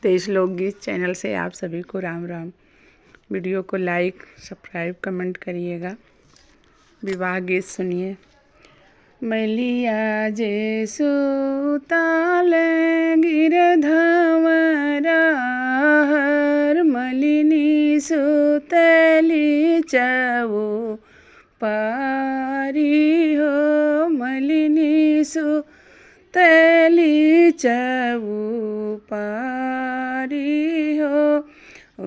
देश लोकगीत चैनल से आप सभी को राम राम। वीडियो को लाइक सब्सक्राइब कमेंट करिएगा। विवाह गीत सुनिए। मैलिया जे सुताल गिरधवरा हर मलिनी सुतली चऊ पारी हो मलिनी सुतली चऊ पारी हो।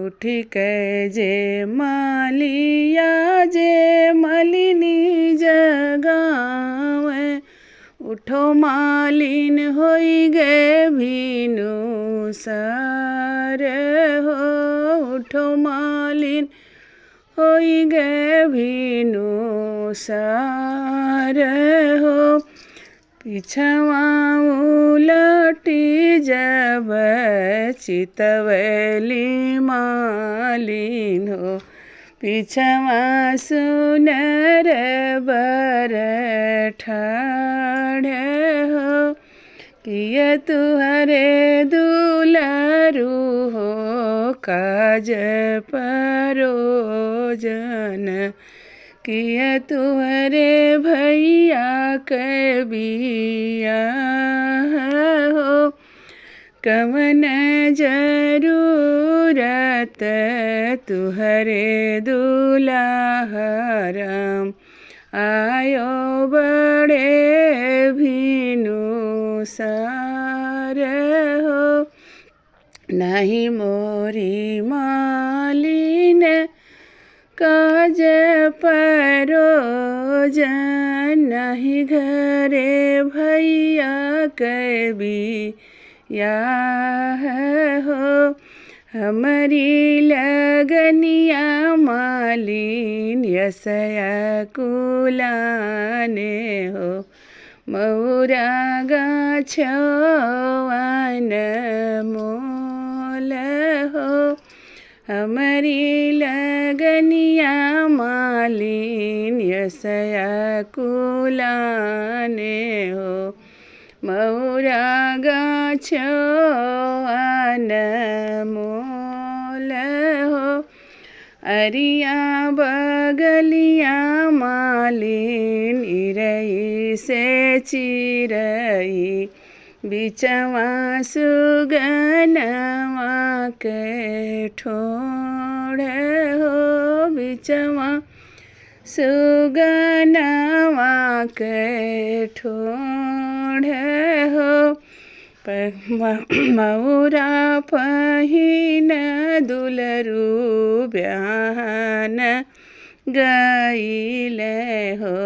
उठी के जे मालिया जे मलिनी जगावे उठो मालिन होई गे भीनु सार हो। उठो मालिन होई गे भीनु सार हो। पिछवा उलटी जब चितवली मालिन हो। पिछवा सुनर बर ठाढ़ हो। किया तुहरे दुलारू हो काज परोजन। किया तुहरे भैया के बिया हो। कवन जरूरत तुहरे दुलाहरम आयो बड़े भीनु सार हो। नहीं मोरी मालिन काज परोजन। नहीं घरे भैया कभी या हो। हमारी लगनिया मालिन यसया कुलाने हो। मौरा गाछवान मोल हो। हमारी लगनिया मालिन यसया कुलाने हो। मौरा गाछवान मोल हो। अरिया बगलिया मालिन इरई से चिरई बिचवा सुगनवा के ठोड़ हो। बिचवा सुगनवा के ठोड़ हो। मौरा पहिन दुलरू ब्याहन गईले हो।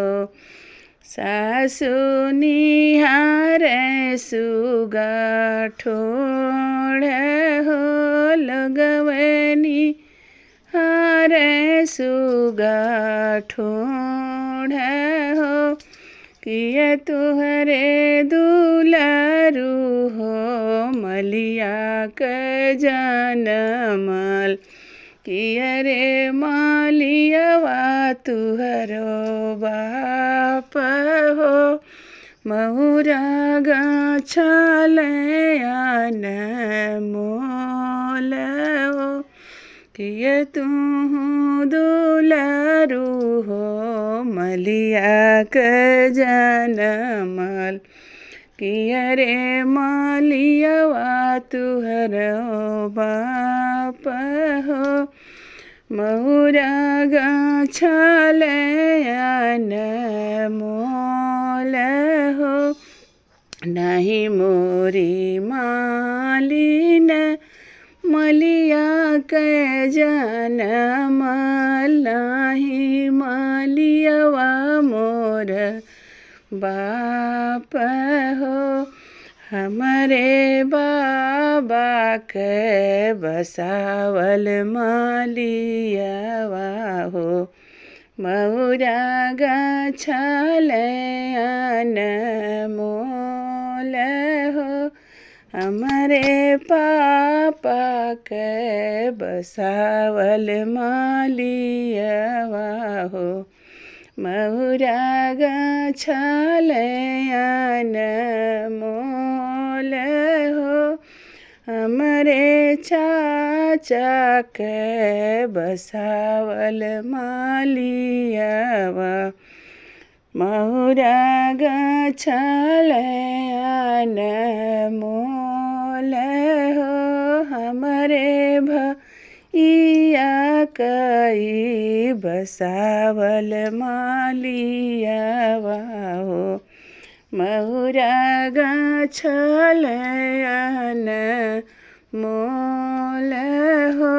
सासु निहार सुगा ठोड़ हो। लगवनी हार सुगा ठोड़ हो। किया तुहरे दुलारू हो मलिया के जनमल। किया रे मालियवा तुहरो बाप हो। महुरा गाछालयान मोल हो। किया तुम दुलारू हो मलिया के जनमल। किया रे मालियवा तुहरो बाप हो। महुरा गाछालयान मोल हो। नहीं मोरी मालिन मलिया के जनमल। नहीं मालियवा मोर बाप हो। हमारे बाबा के बसावल मालियवा हो। मौरा गाछालयान मोल हो। हमारे पापा के बसावल मालियवा हो। महुरा गाछालयान मोल हो। हमरे चाचा के बसावल मालियावा महुरा गछल अनमोल हो हमरे भैया कई बसावल मालियावा हो महुरा गछल अनमोल हो।